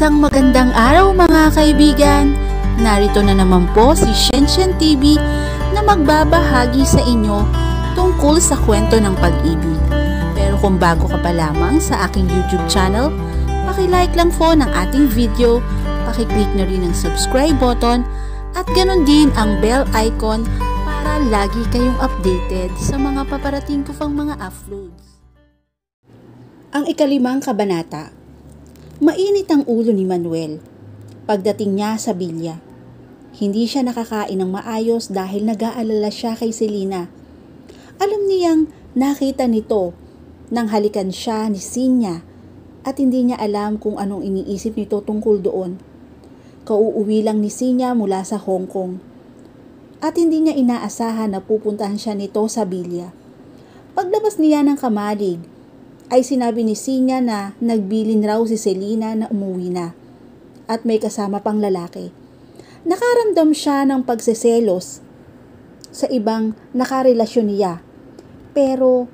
Isang magandang araw mga kaibigan! Narito na naman po si Shenshen TV na magbabahagi sa inyo tungkol sa kwento ng pag-ibig. Pero kung bago ka pa lamang sa aking YouTube channel, paki-like lang po ng ating video, paki-click na rin ang subscribe button at ganun din ang bell icon para lagi kayong updated sa mga paparating ko pang mga uploads. Ang ikalimang kabanata. Mainit ang ulo ni Manuel pagdating niya sa bilya. Hindi siya nakakain ng maayos dahil nag-aalala siya kay Selena. Alam niyang nakita nito nang halikan siya ni Sinya at hindi niya alam kung anong iniisip nito tungkol doon. Kauuwi lang ni Sinya mula sa Hong Kong at hindi niya inaasahan na pupuntahan siya nito sa bilya. Paglabas niya ng kamalig, ay sinabi ni Sinya na nagbilin raw si Selena na umuwi na at may kasama pang lalaki. Nakaramdam siya ng pagseselos sa ibang nakarelasyon niya pero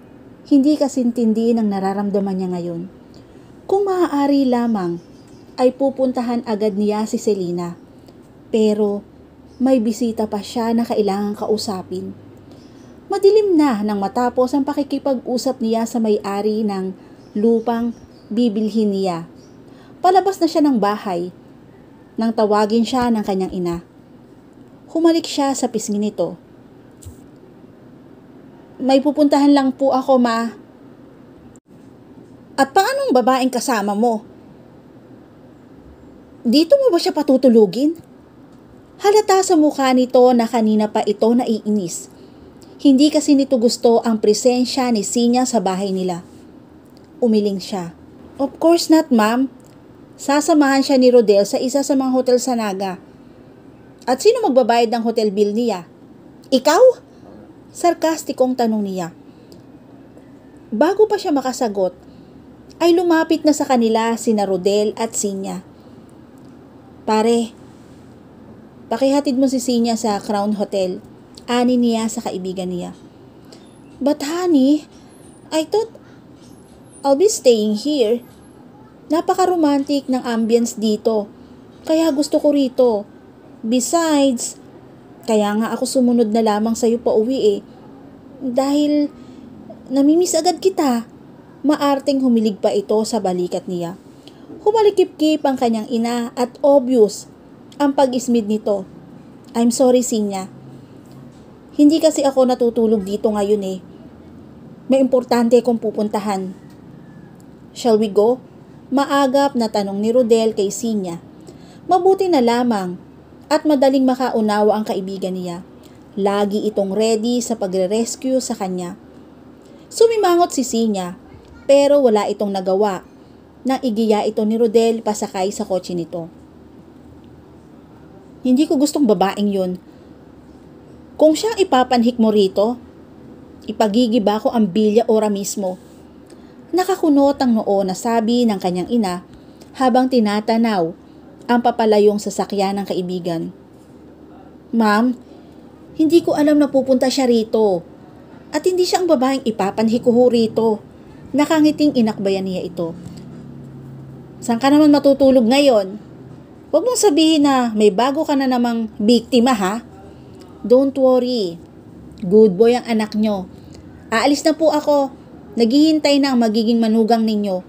hindi kasintindi ng nararamdaman niya ngayon. Kung maaari lamang ay pupuntahan agad niya si Selena pero may bisita pa siya na kailangang kausapin. Madilim na nang matapos ang pakikipag-usap niya sa may-ari ng lupang bibilhin niya. Palabas na siya ng bahay nang tawagin siya ng kanyang ina. Humalik siya sa pisngi nito. "May pupuntahan lang po ako, ma." "At paanong babaeng kasama mo? Dito mo ba siya patutulugin?" Halata sa mukha nito na kanina pa ito naiinis. Hindi kasi nito gusto ang presensya ni Sinya sa bahay nila. Umiling siya. "Of course not, ma'am. Sasamahan siya ni Rodel sa isa sa mga hotel sa Naga. At sino magbabayad ng hotel bill niya? Ikaw?" Sarkastikong tanong niya. Bago pa siya makasagot, ay lumapit na sa kanila sina Rodel at Sinya. "Pare, pakihatid mo si Sinya sa Crown Hotel," ani niya sa kaibigan niya. "But honey, I thought I'll be staying here. Napaka-romantic ng ambience dito, kaya gusto ko rito. Besides, kaya nga ako sumunod na lamang sa'yo pa uwi dahil namimiss agad kita." Maarteng humilig pa ito sa balikat niya. Humalikip-kip ang kanyang ina at obvious ang pag-ismid nito. "I'm sorry, Sinya. Hindi kasi ako natutulog dito ngayon May importante akong pupuntahan." "Shall we go?" Maagap na tanong ni Rodel kay Sinya. Mabuti na lamang at madaling makaunawa ang kaibigan niya. Lagi itong ready sa pagre-rescue sa kanya. Sumimangot si Sinya pero wala itong nagawa nang igiya ito ni Rodel pasakay sa kotse nito. "Hindi ko gustong babaeng yun. Kung siyang ipapanhik mo rito, ipagigiba ko ang bilya ora mismo." Nakakunot ang noo na sabi ng kanyang ina habang tinatanaw ang papalayong sasakyan ng kaibigan. "Ma'am, hindi ko alam na pupunta siya rito. At hindi siya ang babaeng ipapanhik ko rito." Nakangiting inakbayan niya ito. "Saan ka naman matutulog ngayon? Huwag mong sabihin na may bago ka na namang biktima, ha? Don't worry. Good boy ang anak nyo. Aalis na po ako. Naghihintay na ang magiging manugang ninyo."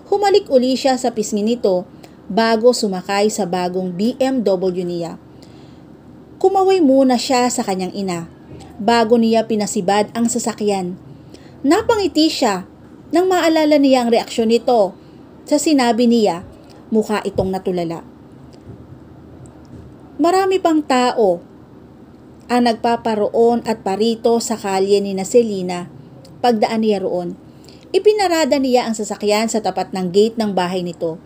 Humalik uli siya sa pisngi nito bago sumakay sa bagong BMW niya. Kumaway muna siya sa kanyang ina bago niya pinasibad ang sasakyan. Napangiti siya nang maalala niya ang reaksyon nito sa sinabi niya. Mukha itong natulala. Marami pang tao ang nagpaparoon at parito sa kalye ni Selena. Pagdaan niya roon, ipinarada niya ang sasakyan sa tapat ng gate ng bahay nito.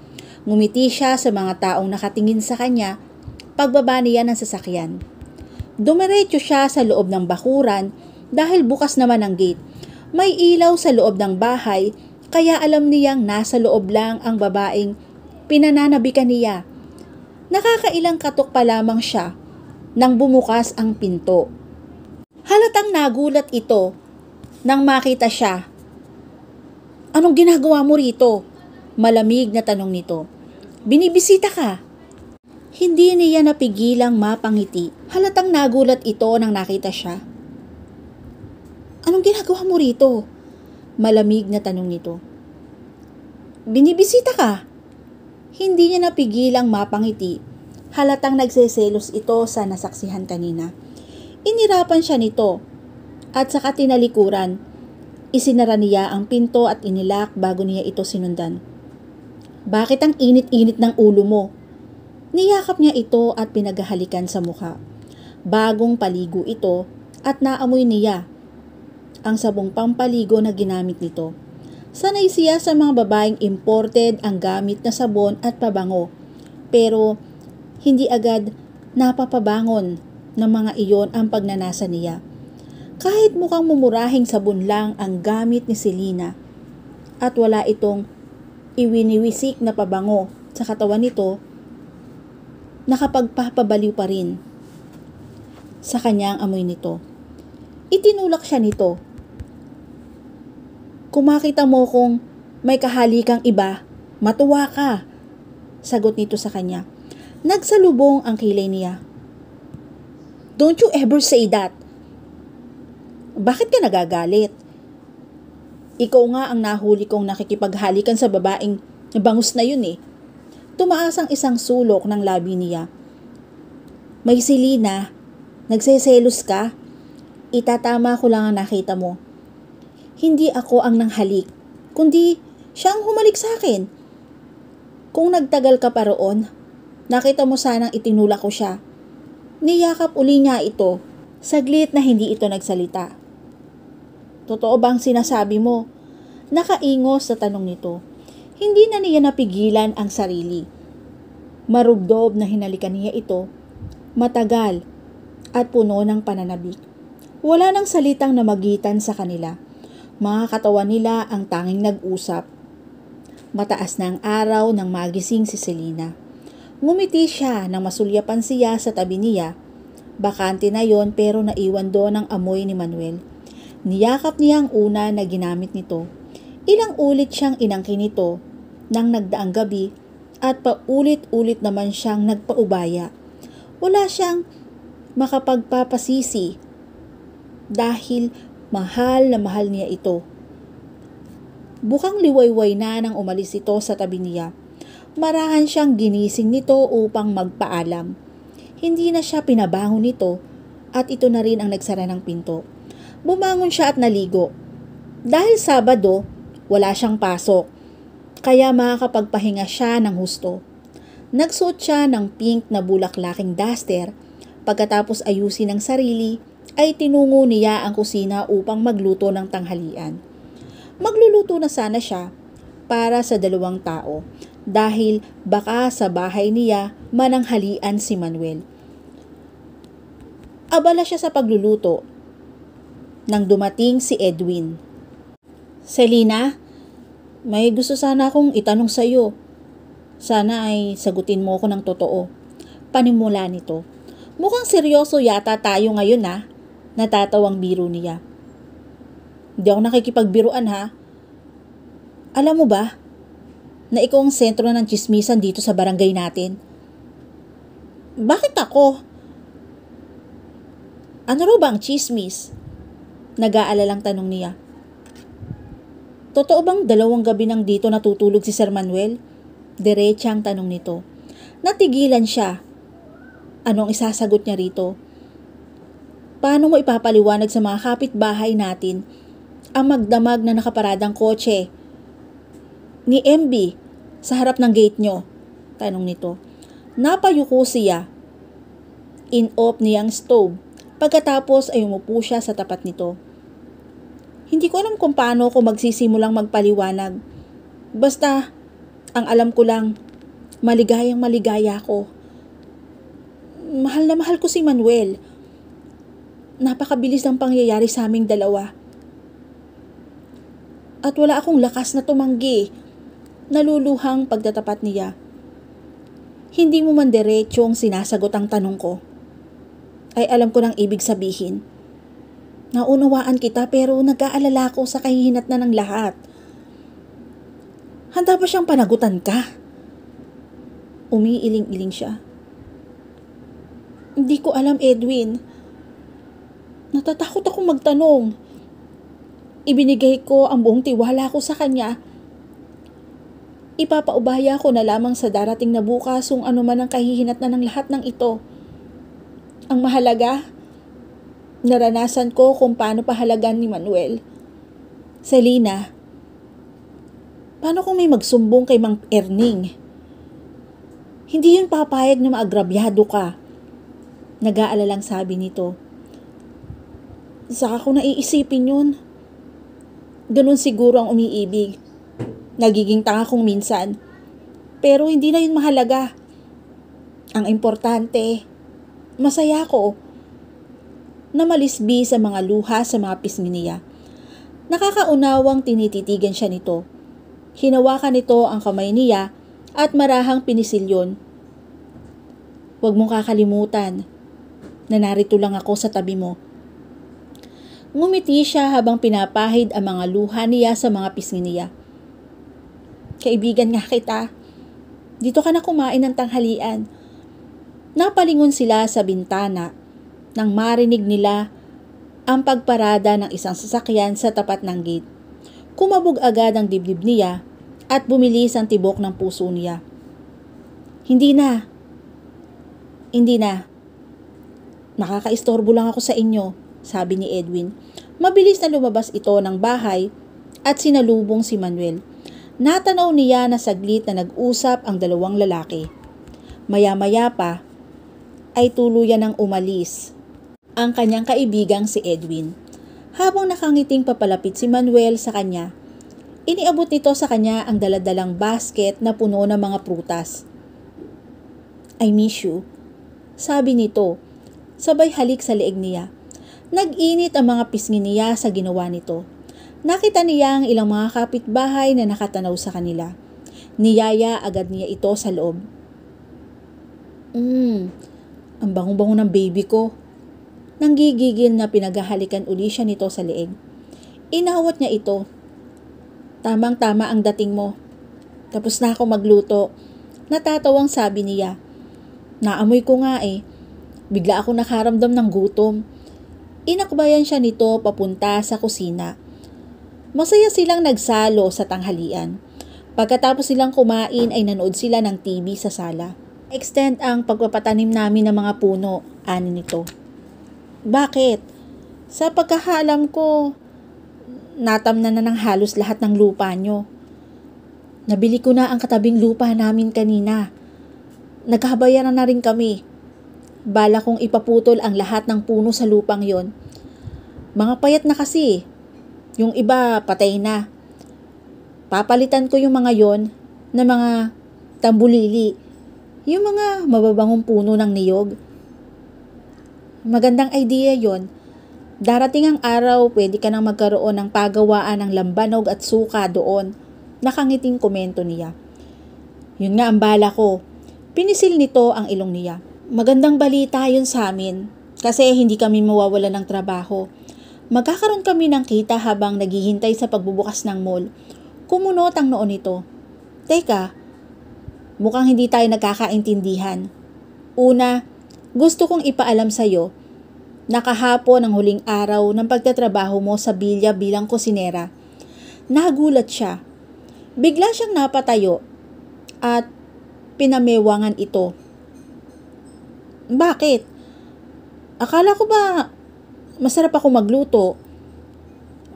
Ngumiti siya sa mga taong nakatingin sa kanya pagbaba niya ng sasakyan. Dumiretso siya sa loob ng bakuran dahil bukas naman ang gate. May ilaw sa loob ng bahay kaya alam niyang nasa loob lang ang babaeng pinananabikan niya. Nakakailang katok pa lamang siya nang bumukas ang pinto. Halatang nagulat ito nang makita siya. "Anong ginagawa mo rito?" Malamig na tanong nito. Binibisita ka. Hindi niya napigilang mapangiti. Halatang nagulat ito nang nakita siya. Anong ginagawa mo rito? Malamig na tanong nito. Binibisita ka. Hindi niya napigilang mapangiti. Halatang nagseselos ito sa nasaksihan kanina. Inirapan siya nito at saka tinalikuran. Isinara niya ang pinto at inilak bago niya ito sinundan. Bakit ang init-init ng ulo mo? Niyakap niya ito at pinaghahalikan sa mukha. Bagong paligo ito at naamoy niya ang sabong pampaligo na ginamit nito. Sanay siya sa mga babaeng imported ang gamit na sabon at pabango. Pero hindi agad napapabangon ng mga iyon ang pagnanasa niya. Kahit mukhang mumurahing sabon lang ang gamit ni Selena at wala itong iwiniwisik na pabango sa katawan nito, nakapagpapabaliw pa rin sa kanyang amoy nito. Itinulak siya nito. Kung makita mo kung may kahalikang iba, matuwa ka, sagot nito sa kanya. Nagsalubong ang kilay niya. Don't you ever say that. Bakit ka nagagalit? Ikaw nga ang nahuli kong nakikipaghalikan sa babaeng bangus na yun eh. Tumaas ang isang sulok ng labi niya. May Selena, nagseselos ka? Itatama ko lang ang nakita mo. Hindi ako ang nanghalik, kundi siya ang humalik sa akin. Kung nagtagal ka pa roon, nakita mo sanang itinulak ko siya. Niyakap uli niya ito, saglit na hindi ito nagsalita. Totoo bang sinasabi mo? Nakaingos sa tanong nito. Hindi na niya napigilan ang sarili. Marugdob na hinalikan niya ito, matagal at puno ng pananabik. Wala nang salitang namagitan sa kanila. Mga katawan nila ang tanging nag-usap. Mataas na ang araw nang magising si Selena. Ngumiti siya nang masulyapan siya sa tabi niya. Bakante na yon pero naiwan doon ang amoy ni Manuel. Niyakap niya ang una na ginamit nito. Ilang ulit siyang inangkin nito nang nagdaang gabi at paulit-ulit naman siyang nagpaubaya. Wala siyang makapagpapasisi dahil mahal na mahal niya ito. Bukang liwayway na nang umalis ito sa tabi niya. Marahan siyang ginising nito upang magpaalam. Hindi na siya pinabangon nito at ito na rin ang nagsara ng pinto. Bumangon siya at naligo. Dahil Sabado, wala siyang pasok, kaya makakapagpahinga siya ng husto. Nagsuot siya ng pink na bulaklaking duster. Pagkatapos ayusin ang sarili, ay tinungo niya ang kusina upang magluto ng tanghalian. Magluluto na sana siya para sa 2 tao dahil baka sa bahay niya mananghalian si Manuel. Abala siya sa pagluluto nang dumating si Edwin. Selena, may gusto sana akong itanong sa iyo. Sana ay sagutin mo ko ng totoo. Panimula nito. Mukhang seryoso yata tayo ngayon ha. Natatawang biro niya. Hindi ako nakikipagbiruan ha. Alam mo ba na ikaw ang sentro ng tsismisan dito sa barangay natin? Bakit ako? Ano raw ba ang tsismis? Nag-aalalang tanong niya. Totoo bang 2 gabi nang dito natutulog si Sir Manuel? Diretsang tanong nito. Natigilan siya. Anong isasagot niya rito? Paano mo ipapaliwanag sa mga kapitbahay natin ang magdamag na nakaparadang kotse ni MB sa harap ng gate nyo? Tanong nito. Napayuko siya. In-off niyang stove. Pagkatapos ay umupo siya sa tapat nito. Hindi ko alam kung paano ko magsisimulang magpaliwanag. Basta, ang alam ko lang, maligayang maligaya ko. Mahal na mahal ko si Manuel. Napakabilis ng pangyayari sa aming dalawa. At wala akong lakas na tumanggi. Naluluhang pagtatapat niya. Hindi mo man diretsong sinasagot ang tanong ko. Ay alam ko nang ibig sabihin. Naunawaan kita pero nag-aalala ko sa kahihinatnan ng lahat. Handa ba siyang panagutan ka? Umiiling-iling siya. Hindi ko alam, Edwin. Natatakot akong magtanong. Ibinigay ko ang buong tiwala ko sa kanya. Ipapaubaya ko na lamang sa darating na bukas kung ano man ang kahihinatnan ng lahat ng ito. Ang mahalaga, naranasan ko kung paano pahalagan ni Manuel. Selena, paano kung may magsumbong kay Mang Erning? Hindi yun papayag na maagrabyado ka. Nag-aalalang sabi nito. Saka ko naiisipin yun. Ganun siguro ang umiibig. Nagiging tanga kong minsan. Pero hindi na yun mahalaga. Ang importante, masaya ko. Namalisbi sa mga luha sa mga pisngi niya. Nakakaunawang tinititigan siya nito. Hinawakan nito ang kamay niya at marahang pinisilyon. Huwag mong kakalimutan na narito lang ako sa tabi mo. Ngumiti siya habang pinapahid ang mga luha niya sa mga pisngi niya. Kaibigan nga kita. Dito ka na kumain ng tanghalian. Napalingon sila sa bintana nang marinig nila ang pagparada ng isang sasakyan sa tapat ng gate. Kumabog agad ang dibdib niya at bumilis ang tibok ng puso niya. Hindi na. Nakakaistorbo lang ako sa inyo, sabi ni Edwin. Mabilis na lumabas ito ng bahay at sinalubong si Manuel. Natanaw niya na saglit na nag-usap ang dalawang lalaki. Maya-maya pa ay tuluyan ng umalis ang kanyang kaibigang si Edwin. Habang nakangiting papalapit si Manuel sa kanya, iniabot nito sa kanya ang daladalang basket na puno ng mga prutas. I miss you, sabi nito, sabay halik sa leeg niya. Nag-init ang mga pisngi niya sa ginawa nito. Nakita niya ang ilang mga kapitbahay na nakatanaw sa kanila. Niyaya agad niya ito sa loob. Ang bango-bango ng baby ko. Nanggigigil na pinaghahalikan uli siya nito sa leeg. Inawat niya ito. Tamang-tama ang dating mo. Tapos na ako magluto. Natatawang sabi niya. Naamoy ko nga eh. Bigla ako nakaramdam ng gutom. Inakbayan siya nito papunta sa kusina. Masaya silang nagsalo sa tanghalian. Pagkatapos silang kumain ay nanood sila ng TV sa sala. Extend ang pagpapatanim namin ng mga puno, ani nito. Bakit? Sa pagkakaalam ko, natamnan na ng halos lahat ng lupa nyo. Nabili ko na ang katabing lupa namin kanina. Nagkabayaran na rin kami. Bala kong ipaputol ang lahat ng puno sa lupang yon. Mga payat na kasi. Yung iba patay na. Papalitan ko yung mga yon na mga tambulili. Yung mga mababangong puno ng niyog. Magandang idea yon. Darating ang araw, pwede ka nang magkaroon ng pagawaan ng lambanog at suka doon. Nakangiting komento niya. Yun nga ang bala ko. Pinisil nito ang ilong niya. Magandang balita yun sa amin kasi hindi kami mawawala ng trabaho. Magkakaroon kami ng kita habang naghihintay sa pagbubukas ng mall. Kumunot ang noon nito. Teka, mukhang hindi tayo nagkakaintindihan. Una, gusto kong ipaalam sa'yo na kahapon ang huling araw ng pagtatrabaho mo sa bilya bilang kusinera. Nagulat siya. Bigla siyang napatayo at pinamewangan ito. Bakit? Akala ko ba masarap ako magluto?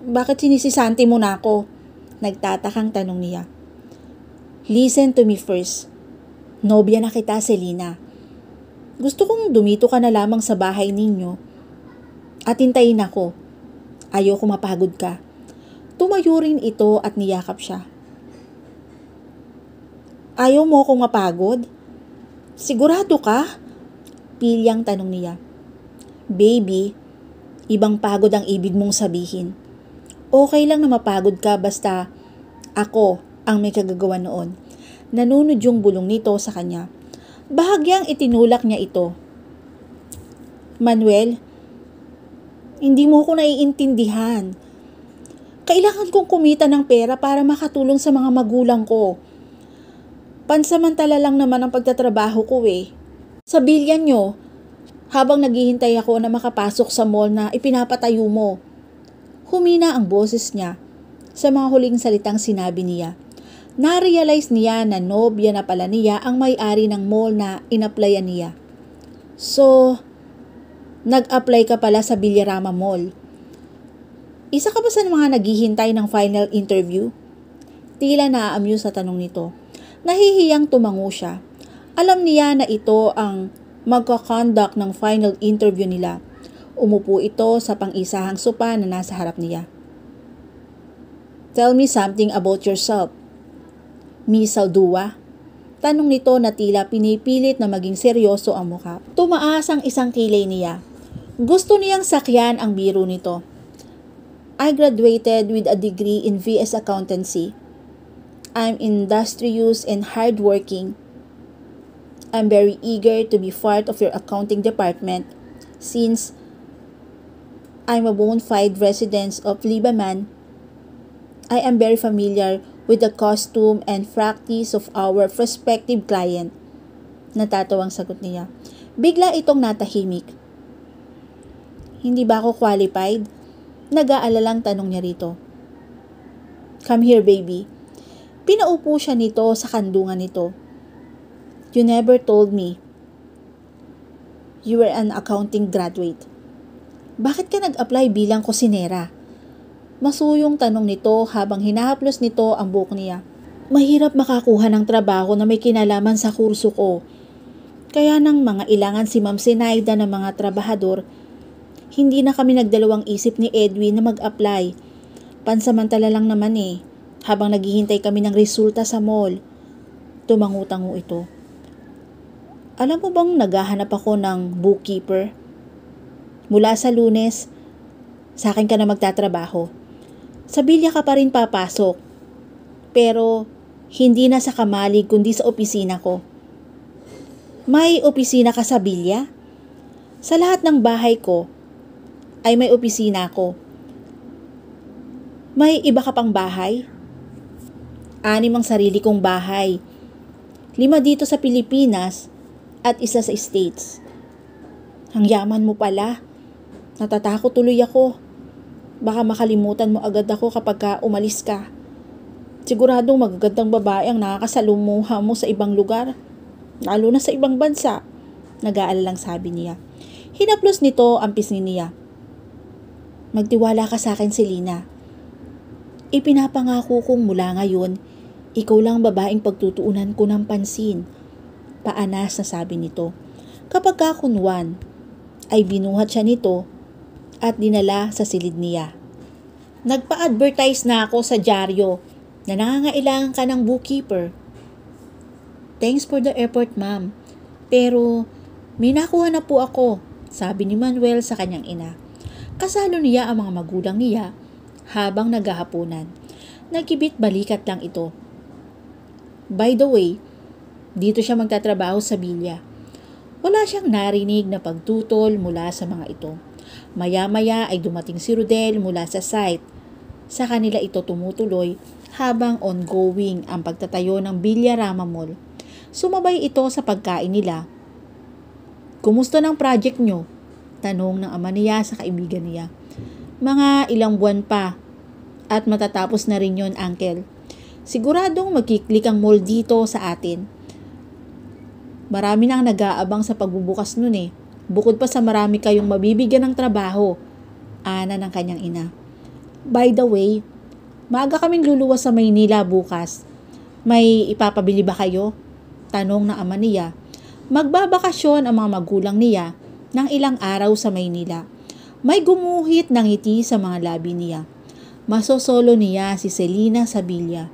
Bakit sinisisanti mo na ako? Nagtatakang tanong niya. Listen to me first. Nobya na kita, Selena. Gusto kong dumito ka na lamang sa bahay ninyo at hintayin ako. Ayoko mapagod ka. Tumayo rin ito at niyakap siya. Ayaw mo akong mapagod? Sigurado ka? Pilyang tanong niya. Baby, ibang pagod ang ibig mong sabihin. Okay lang na mapagod ka basta ako ang may kagagawa noon. Nanunod yung bulong nito sa kanya. Bahagyang itinulak niya ito. Manuel, hindi mo ko naiintindihan. Kailangan kong kumita ng pera para makatulong sa mga magulang ko. Pansamantala lang naman ang pagtatrabaho ko eh. Sabihan nyo, habang naghihintay ako na makapasok sa mall na ipinapatayo mo. Humina ang boses niya sa mga huling salitang sinabi niya. Na-realize niya na nobya na pala niya ang may-ari ng mall na in-applyan niya. So, nag-apply ka pala sa Villarama Mall. Isa ka ba sa mga naghihintay ng final interview? Tila na-amuse sa tanong nito. Nahihiyang tumango siya. Alam niya na ito ang magkakonduct ng final interview nila. Umupo ito sa pang-isahang sopa na nasa harap niya. Tell me something about yourself, Miss Saldua. Tanong nito na tila pinipilit na maging seryoso ang mukha. Tumaas ang isang kilay niya. Gusto niyang sakyan ang biro nito. I graduated with a degree in VS Accountancy. I'm industrious and hardworking. I'm very eager to be part of your accounting department since I'm a bona fide resident of Libaman. I am very familiar with the costume and practice of our prospective client. Natatawang sagot niya. Bigla itong natahimik. Hindi ba ako qualified? Nag-aalalang tanong niya rito. Come here, baby. Pinaupo siya nito sa kandungan nito. You never told me you were an accounting graduate. Bakit ka nag-apply bilang kusinera? Masuyong tanong nito habang hinahaplos nito ang buhok niya. Mahirap makakuha ng trabaho na may kinalaman sa kurso ko. Kaya nang mga ilangan si Ma'am Sinaida ng mga trabahador, hindi na kami nagdalawang isip ni Edwin na mag-apply. Pansamantala lang naman eh, habang naghihintay kami ng resulta sa mall. Tumangu-tango ito. Alam mo bang naghahanap ako ng bookkeeper? Mula sa Lunes, sa akin ka na magtatrabaho. Sa bilya ka pa rin papasok. Pero hindi na sa kamalig kundi sa opisina ko. May opisina ka sa bilya? Sa lahat ng bahay ko, ay may opisina ko. May iba ka pang bahay? 6 ang sarili kong bahay. 5 dito sa Pilipinas at 1 sa States. Ang yaman mo pala. Natatakot tuloy ako. Baka makalimutan mo agad ako kapag umalis ka. Siguradong magagandang babae ang nakakasalumuha mo sa ibang lugar. Lalo na sa ibang bansa. Nag-aalalang sabi niya. Hinaplos nito ang pisngi niya. Magtiwala ka sa akin, Selena. Ipinapangako kong mula ngayon, ikaw lang babaeng pagtutuunan ko ng pansin. Paanas na sabi nito. Kapag kakunwan, ay binuhat siya nito at dinala sa silid niya. Nagpa-advertise na ako sa dyaryo na nangangailangan ka ng bookkeeper. Thanks for the effort, ma'am. Pero may nakuha na po ako, sabi ni Manuel sa kanyang ina. Kasalo niya ang mga magulang niya habang naghahaponan. Nagkibit balikat lang ito. By the way, dito siya magtatrabaho sa bilya. Wala siyang narinig na pagtutol mula sa mga ito. Maya-maya ay dumating si Rodel mula sa site. Sa kanila ito tumutuloy habang ongoing ang pagtatayo ng Villarama Mall. Sumabay ito sa pagkain nila. Kumusta ng project nyo? Tanong ng ama niya sa kaibigan niya. Mga ilang buwan pa at matatapos na rin yon, uncle. Siguradong magkiklik ang mall dito sa atin. Marami nang nag-aabang sa pagbubukas nun eh. Bukod pa sa marami kayong mabibigyan ng trabaho. Ana ng kanyang ina. By the way, maaga kaming luluwas sa Maynila bukas. May ipapabili ba kayo? Tanong ng ama niya. Magbabakasyon ang mga magulang niya ng ilang araw sa Maynila. May gumuhit ng ngiti sa mga labi niya. Masosolo niya si Selena sa bilya.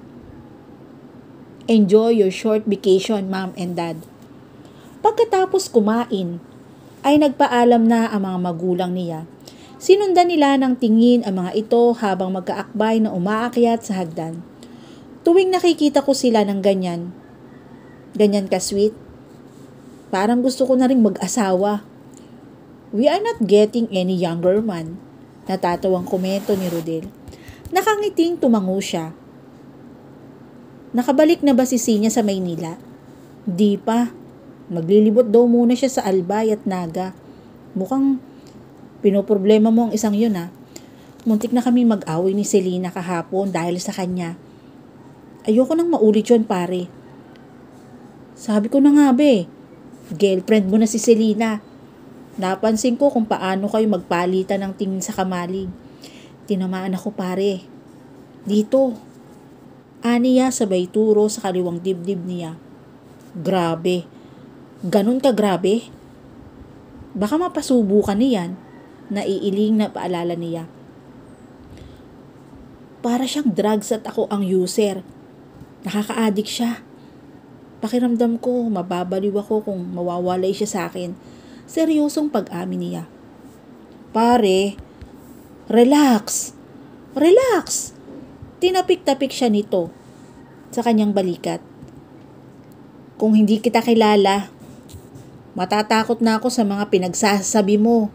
Enjoy your short vacation, mom and dad. Pagkatapos kumain, ay nagpaalam na ang mga magulang niya. Sinundan nila ng tingin ang mga ito habang magkaakbay na umaakyat sa hagdan. Tuwing nakikita ko sila ng ganyan ka sweet, parang gusto ko na rin mag-asawa. We are not getting any younger man. Natatawang komento ni Rodel. Nakangiting tumango siya. Nakabalik na ba si Sinya sa Maynila? Di pa. Maglilibot daw muna siya sa Albay at Naga. Mukhang pinoproblema mo ang isang yun, ha. Muntik na kami mag-away ni Selena kahapon dahil sa kanya. Ayoko nang maulit yun, pare. Sabi ko na nga, be. Girlfriend mo na si Selena. Napansin ko kung paano kayo magpalitan ng tingin sa kamalig. Tinamaan ako, pare. Dito. Aniya sabay turo sa kaliwang dibdib niya. Grabe. Ganun ka grabe? Baka mapasubukan niyan. Naiiling na paalala niya. Para siyang drugs at ako ang user. Nakaka-addict siya. Pakiramdam ko, mababaliw ako kung mawawalay siya sa akin. Seryosong pag-amin niya. Pare, relax. Relax. Tinapik-tapik siya nito sa kanyang balikat. Kung hindi kita kilala, matatakot na ako sa mga pinagsasabi mo.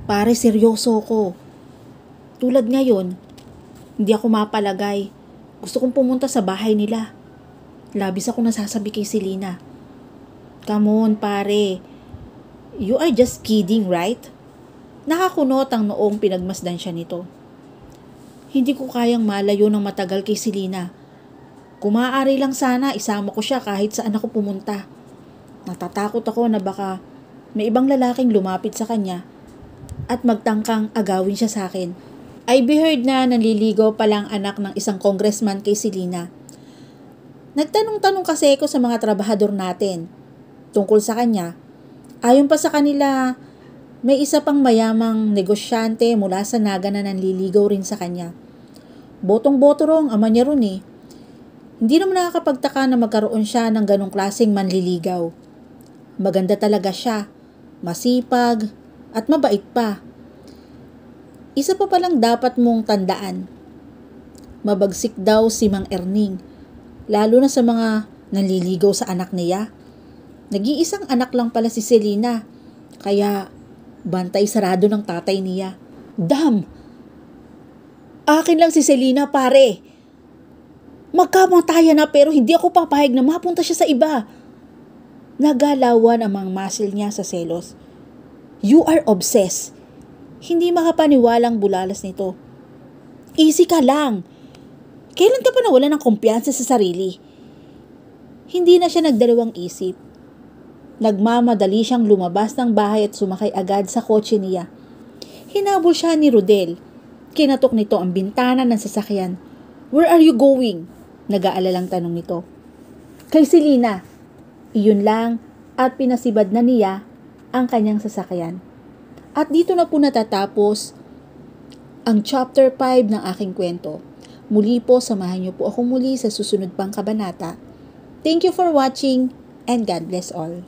Pare, seryoso ko. Tulad ngayon, hindi ako mapalagay. Gusto kong pumunta sa bahay nila. Labis ako nasasabi kay Selena. Come on, pare. You are just kidding, right? Nakakunot ang noong pinagmasdan siya nito. Hindi ko kayang malayo ng matagal kay Selena. Kung maaari lang sana, isama ko siya kahit saan ako pumunta. Natatakot ako na baka may ibang lalaking lumapit sa kanya at magtangkang agawin siya sa akin. I heard na nanliligaw palang anak ng isang congressman kay Selena. Nagtanong-tanong kasi ako sa mga trabahador natin tungkol sa kanya. Ayon pa sa kanila, may isa pang mayamang negosyante mula sa Naga na nanliligaw rin sa kanya. Botong-boto raw ang ama niya ron eh. Hindi naman nakakapagtaka na magkaroon siya ng ganong klaseng manliligaw. Maganda talaga siya, masipag, at mabait pa. Isa pa palang dapat mong tandaan. Mabagsik daw si Mang Erning, lalo na sa mga nanliligaw sa anak niya. Nag-iisang anak lang pala si Selena, kaya bantay sarado ng tatay niya. Damn! Akin lang si Selena, pare. Magkamatayan na pero hindi ako papayag na mapunta siya sa iba. Nagalawan ang mga muscle niya sa selos. You are obsessed. Hindi makapaniwalang bulalas nito. Easy ka lang. Kailan ka pa nawala ng kumpiyansa sa sarili? Hindi na siya nagdalawang isip. Nagmamadali siyang lumabas ng bahay at sumakay agad sa kotse niya. Hinabol siya ni Rodel. Kinatok nito ang bintana ng sasakyan. Where are you going? Nag-aalalang tanong nito. Kay Selena. Iyon lang at pinasibad na niya ang kanyang sasakyan. At dito na po natatapos ang chapter 5 ng aking kwento. Muli po, samahan niyo po ako muli sa susunod pang kabanata. Thank you for watching and God bless all.